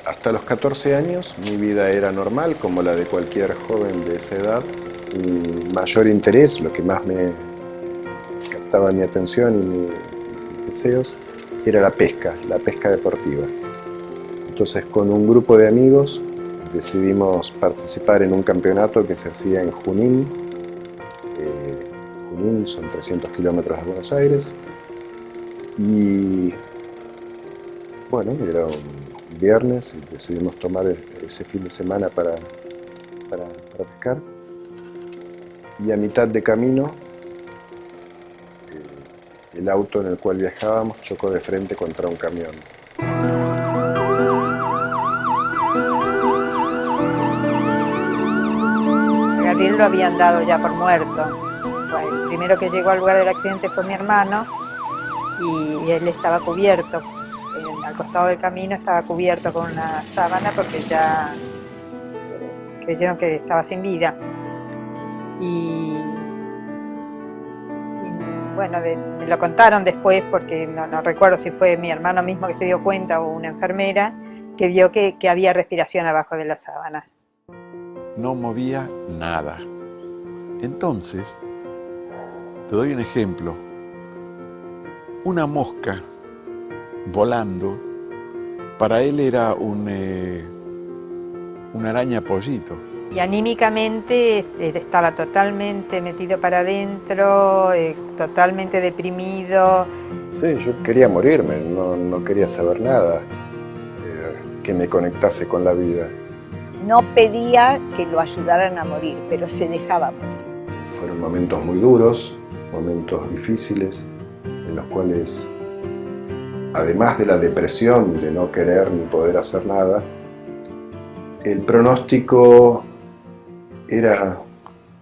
Hasta los 14 años mi vida era normal, como la de cualquier joven de esa edad. Mi mayor interés, lo que más me captaba mi atención y mis deseos, era la pesca deportiva. Entonces, con un grupo de amigos decidimos participar en un campeonato que se hacía en Junín. Junín son 300 kilómetros de Buenos Aires. Y bueno, era un viernes y decidimos tomar ese fin de semana para pescar. Y a mitad de camino, el auto en el cual viajábamos chocó de frente contra un camión. Gabriel lo habían dado ya por muerto. El primero que llegó al lugar del accidente fue mi hermano y él estaba cubierto. Al costado del camino estaba cubierto con una sábana porque ya creyeron que estaba sin vida. Y bueno, me lo contaron después porque no recuerdo si fue mi hermano mismo que se dio cuenta o una enfermera que vio que había respiración abajo de la sábana. No movía nada. Entonces, te doy un ejemplo. Una mosca volando, para él era una araña pollito. Y anímicamente estaba totalmente metido para adentro, totalmente deprimido. Sí, yo quería morirme, no quería saber nada que me conectase con la vida. No pedía que lo ayudaran a morir, pero se dejaba morir. Fueron momentos muy duros, momentos difíciles, en los cuales, además de la depresión, de no querer ni poder hacer nada, el pronóstico era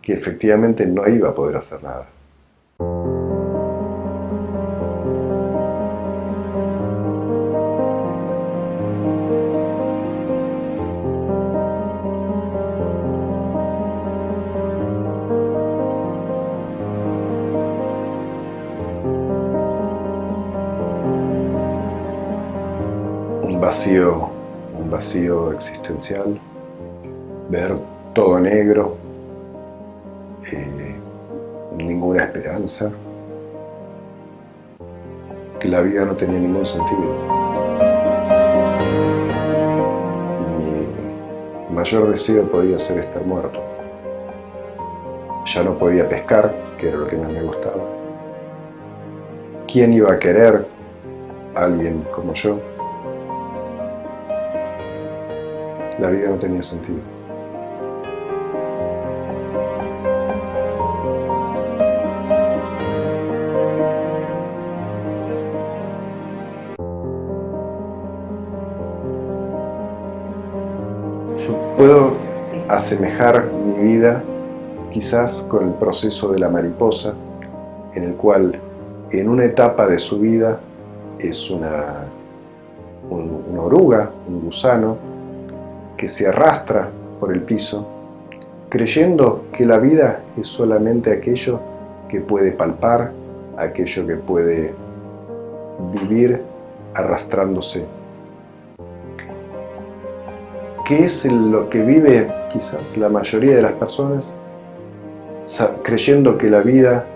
que efectivamente no iba a poder hacer nada. Un vacío existencial, ver todo negro, ninguna esperanza, que la vida no tenía ningún sentido. Mi mayor deseo podía ser estar muerto. Ya no podía pescar, que era lo que más me gustaba. ¿Quién iba a querer a alguien como yo? La vida no tenía sentido. Yo puedo asemejar mi vida quizás con el proceso de la mariposa, en el cual en una etapa de su vida es una oruga, un gusano, que se arrastra por el piso, creyendo que la vida es solamente aquello que puede palpar, aquello que puede vivir arrastrándose. ¿Qué es lo que vive quizás la mayoría de las personas? Creyendo que la vida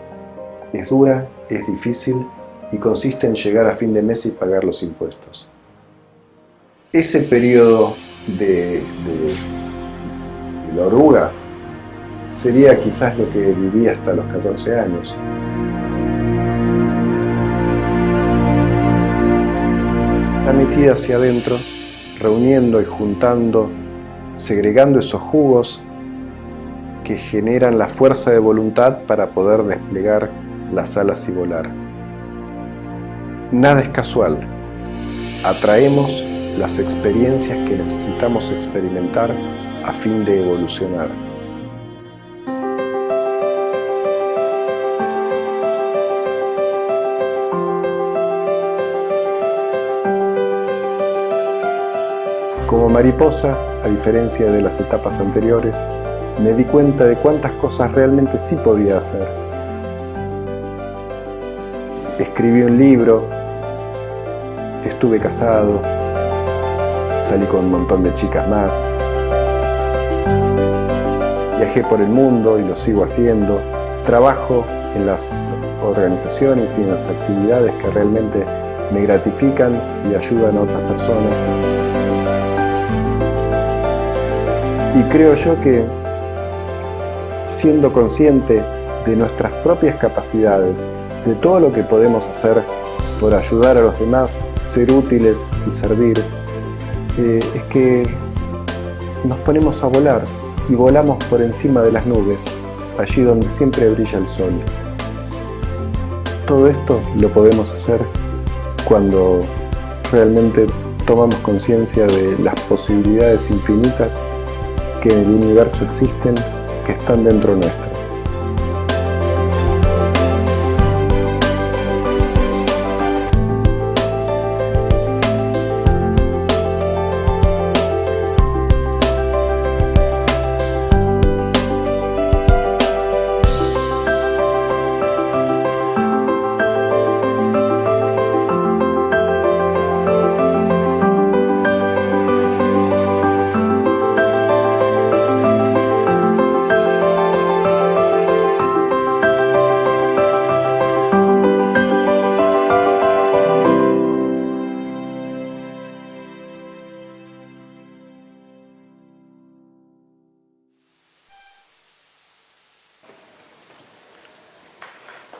es dura, es difícil y consiste en llegar a fin de mes y pagar los impuestos. Ese periodo de la oruga sería quizás lo que viví hasta los 14 años. Está metida hacia adentro, reuniendo y juntando, segregando esos jugos que generan la fuerza de voluntad para poder desplegar las alas y volar. Nada es casual. Atraemos las experiencias que necesitamos experimentar a fin de evolucionar. Como mariposa, a diferencia de las etapas anteriores, me di cuenta de cuántas cosas realmente sí podía hacer. Escribí un libro, estuve casado, salí con un montón de chicas más. Viajé por el mundo y lo sigo haciendo. Trabajo en las organizaciones y en las actividades que realmente me gratifican y ayudan a otras personas. Y creo yo que, siendo consciente de nuestras propias capacidades, de todo lo que podemos hacer por ayudar a los demás, ser útiles y servir, es que nos ponemos a volar y volamos por encima de las nubes, allí donde siempre brilla el sol. Todo esto lo podemos hacer cuando realmente tomamos conciencia de las posibilidades infinitas que en el universo existen, que están dentro nuestro.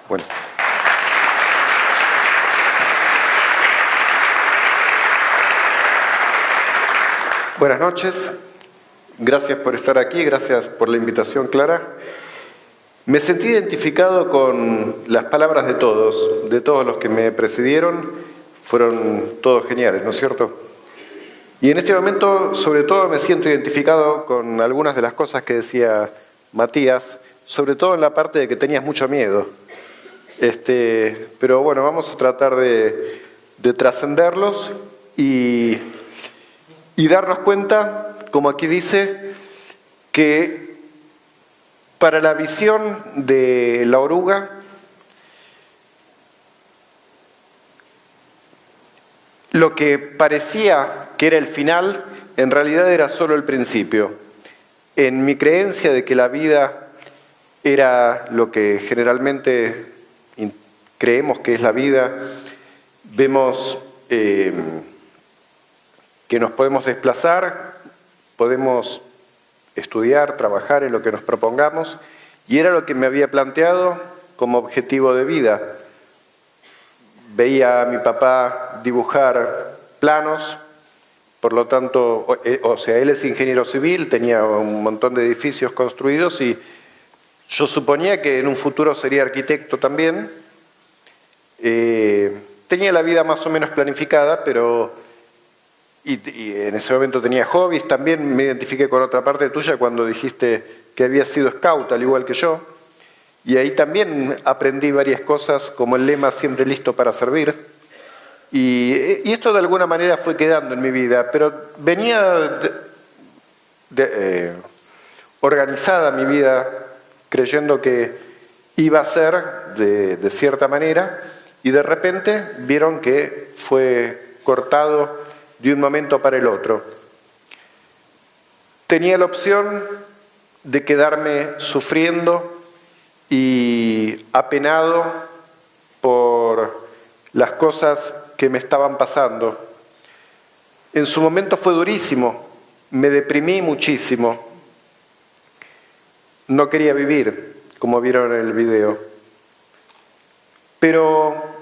Bueno. Buenas noches, gracias por estar aquí, gracias por la invitación, Clara. Me sentí identificado con las palabras de todos los que me precedieron, fueron todos geniales, ¿no es cierto? Y en este momento, sobre todo, me siento identificado con algunas de las cosas que decía Matías, sobre todo en la parte de que tenías mucho miedo. Pero bueno, vamos a tratar de trascenderlos y darnos cuenta, como aquí dice, que para la visión de la oruga, lo que parecía que era el final, en realidad era solo el principio. En mi creencia de que la vida era lo que generalmente creemos que es la vida, vemos que nos podemos desplazar, podemos estudiar, trabajar en lo que nos propongamos, y era lo que me había planteado como objetivo de vida. Veía a mi papá dibujar planos, por lo tanto, él es ingeniero civil, tenía un montón de edificios construidos y yo suponía que en un futuro sería arquitecto también. Tenía la vida más o menos planificada, pero y en ese momento tenía hobbies. También me identifiqué con otra parte tuya cuando dijiste que habías sido scout, al igual que yo. Y ahí también aprendí varias cosas, como el lema siempre listo para servir. Y esto de alguna manera fue quedando en mi vida, pero venía organizada mi vida creyendo que iba a ser de cierta manera, y de repente vieron que fue cortado de un momento para el otro. Tenía la opción de quedarme sufriendo y apenado por las cosas que me estaban pasando. En su momento fue durísimo, me deprimí muchísimo. No quería vivir, como vieron en el video. Pero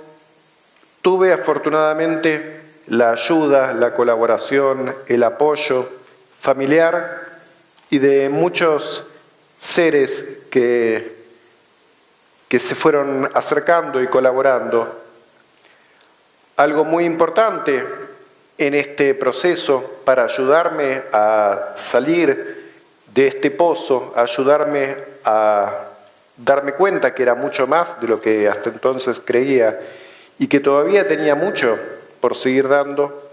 tuve afortunadamente la ayuda, la colaboración, el apoyo familiar y de muchos seres que se fueron acercando y colaborando. Algo muy importante en este proceso para ayudarme a salir de este pozo, ayudarme a darme cuenta que era mucho más de lo que hasta entonces creía y que todavía tenía mucho por seguir dando,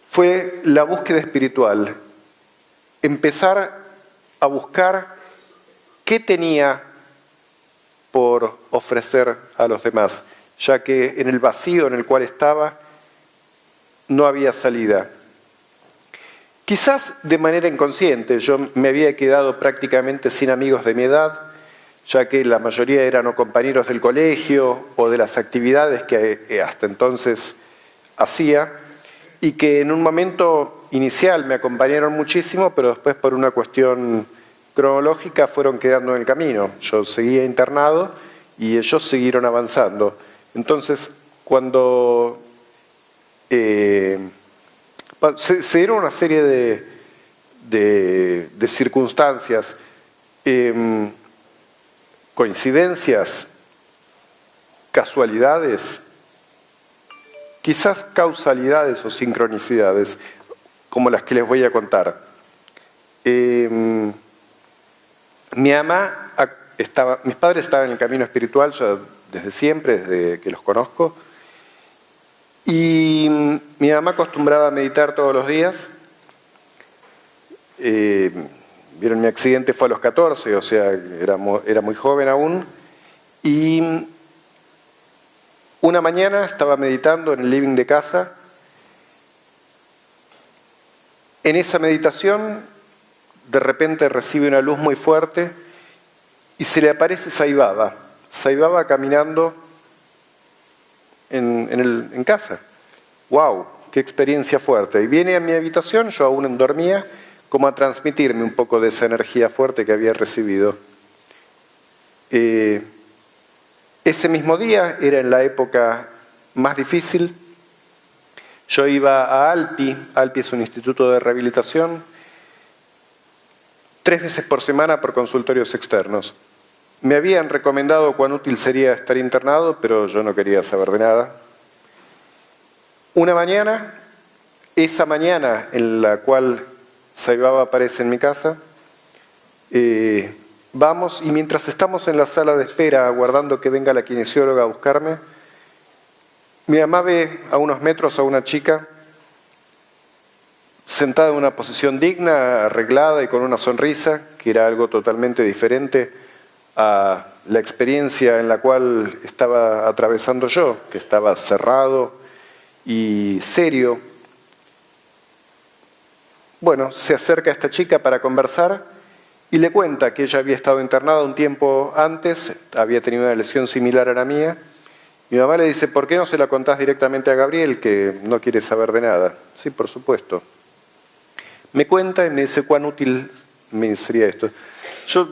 fue la búsqueda espiritual. Empezar a buscar qué tenía por ofrecer a los demás, ya que en el vacío en el cual estaba no había salida. Quizás de manera inconsciente. Yo me había quedado prácticamente sin amigos de mi edad, ya que la mayoría eran o compañeros del colegio o de las actividades que hasta entonces hacía, y que en un momento inicial me acompañaron muchísimo, pero después por una cuestión cronológica fueron quedando en el camino. Yo seguía internado y ellos siguieron avanzando. Entonces, cuando se dieron una serie de circunstancias, coincidencias, casualidades, quizás causalidades o sincronicidades, como las que les voy a contar. Mis padres estaban en el camino espiritual ya desde siempre, desde que los conozco, y mi mamá acostumbraba a meditar todos los días. Vieron, mi accidente fue a los 14, o sea, era muy joven aún, y una mañana estaba meditando en el living de casa. En esa meditación, de repente recibe una luz muy fuerte y se le aparece Sai Baba caminando en casa. ¡Wow! ¡Qué experiencia fuerte! Y viene a mi habitación, yo aún dormía, como a transmitirme un poco de esa energía fuerte que había recibido. Ese mismo día, era en la época más difícil, yo iba a ALPI es un instituto de rehabilitación, 3 veces por semana por consultorios externos. Me habían recomendado cuán útil sería estar internado, pero yo no quería saber de nada. Una mañana, esa mañana en la cual Sai Baba aparece en mi casa, vamos, y mientras estamos en la sala de espera aguardando que venga la kinesióloga a buscarme, mi mamá ve a unos metros a una chica sentada en una posición digna, arreglada y con una sonrisa, que era algo totalmente diferente a la experiencia en la cual estaba atravesando yo, que estaba cerrado y serio. Bueno, se acerca a esta chica para conversar y le cuenta que ella había estado internada un tiempo antes, había tenido una lesión similar a la mía. Mi mamá le dice, ¿por qué no se la contás directamente a Gabriel, que no quiere saber de nada? Sí, por supuesto. Me cuenta y me dice, ¿cuán útil me sería esto? Yo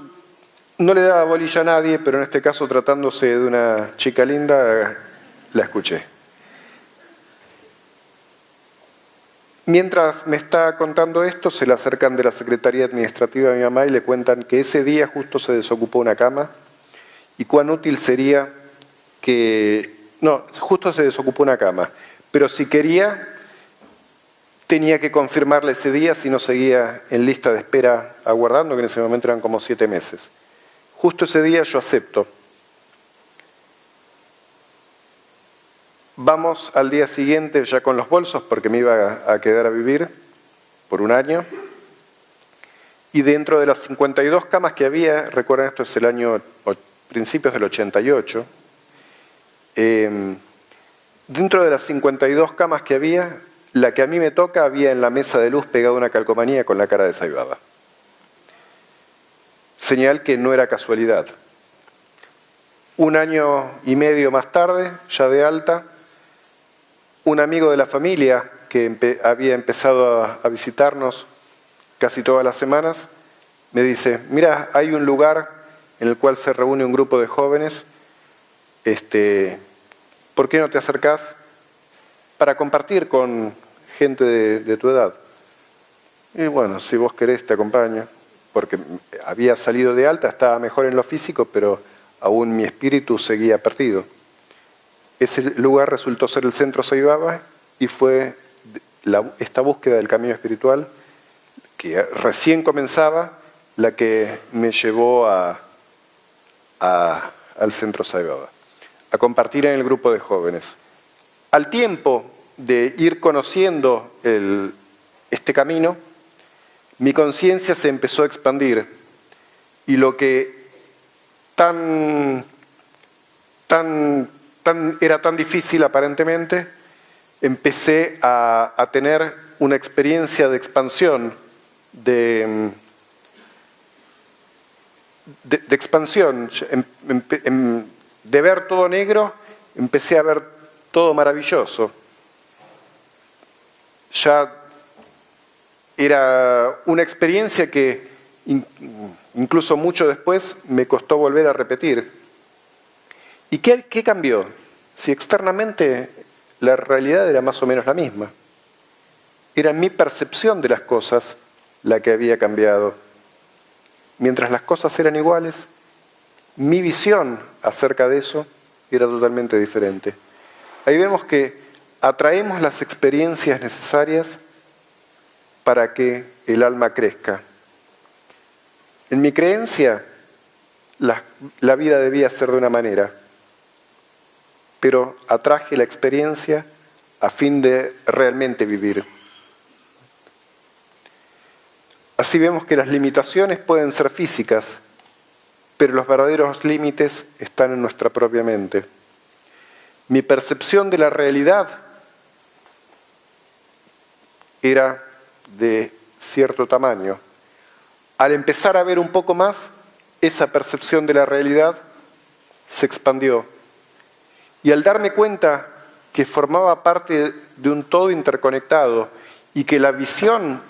no le daba bolilla a nadie, pero en este caso, tratándose de una chica linda, la escuché. Mientras me está contando esto, se le acercan de la Secretaría Administrativa a mi mamá y le cuentan que ese día justo se desocupó una cama y cuán útil sería que... No, justo se desocupó una cama, pero si quería, tenía que confirmarle ese día si no seguía en lista de espera aguardando, que en ese momento eran como 7 meses. Justo ese día yo acepto. Vamos al día siguiente ya con los bolsos porque me iba a quedar a vivir por un año. Y dentro de las 52 camas que había, recuerden, esto es el año, principios del 88, dentro de las 52 camas que había, la que a mí me toca, había en la mesa de luz pegada una calcomanía con la cara de Sai Baba. Señal que no era casualidad. Un año y medio más tarde, ya de alta, un amigo de la familia que había empezado a visitarnos casi todas las semanas, me dice, mira, hay un lugar en el cual se reúne un grupo de jóvenes, ¿por qué no te acercás para compartir con gente de tu edad? Y bueno, si vos querés te acompaño, porque había salido de alta, estaba mejor en lo físico, pero aún mi espíritu seguía perdido. Ese lugar resultó ser el Centro Sai Baba y fue esta búsqueda del camino espiritual, que recién comenzaba, la que me llevó al Centro Sai Baba, a compartir en el grupo de jóvenes. Al tiempo de ir conociendo este camino, mi conciencia se empezó a expandir y lo que era tan difícil aparentemente, empecé a tener una experiencia de expansión, de expansión. De ver todo negro, empecé a ver todo maravilloso. Ya era una experiencia que incluso mucho después me costó volver a repetir. ¿Y qué cambió? Si externamente la realidad era más o menos la misma. Era mi percepción de las cosas la que había cambiado. Mientras las cosas eran iguales, mi visión acerca de eso era totalmente diferente. Ahí vemos que atraemos las experiencias necesarias para que el alma crezca. En mi creencia, la vida debía ser de una manera, pero atraje la experiencia a fin de realmente vivir. Así vemos que las limitaciones pueden ser físicas, pero los verdaderos límites están en nuestra propia mente. Mi percepción de la realidad era de cierto tamaño. Al empezar a ver un poco más, esa percepción de la realidad se expandió. Y al darme cuenta que formaba parte de un todo interconectado y que la visión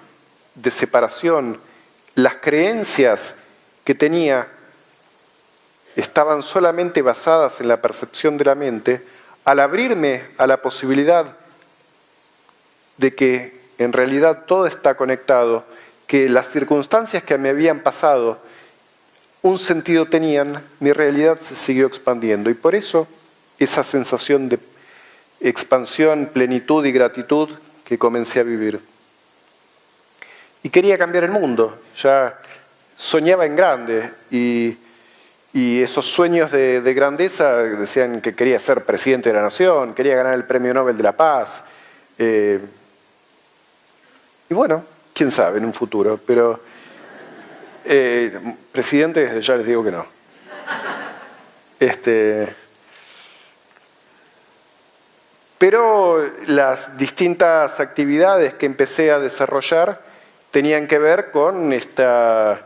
de separación, las creencias que tenía estaban solamente basadas en la percepción de la mente, al abrirme a la posibilidad de que en realidad todo está conectado, que las circunstancias que me habían pasado un sentido tenían, mi realidad se siguió expandiendo. Y por eso esa sensación de expansión, plenitud y gratitud que comencé a vivir. Y quería cambiar el mundo, ya soñaba en grande y esos sueños de grandeza decían que quería ser presidente de la nación, quería ganar el Premio Nobel de la Paz. Y bueno, quién sabe en un futuro, pero presidente ya les digo que no. Pero las distintas actividades que empecé a desarrollar tenían que ver con esta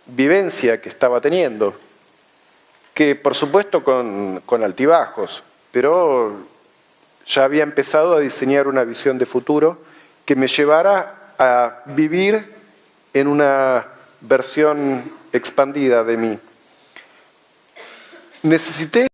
vivencia que estaba teniendo, que por supuesto con altibajos, pero ya había empezado a diseñar una visión de futuro que me llevara a vivir en una versión expandida de mí. Necesité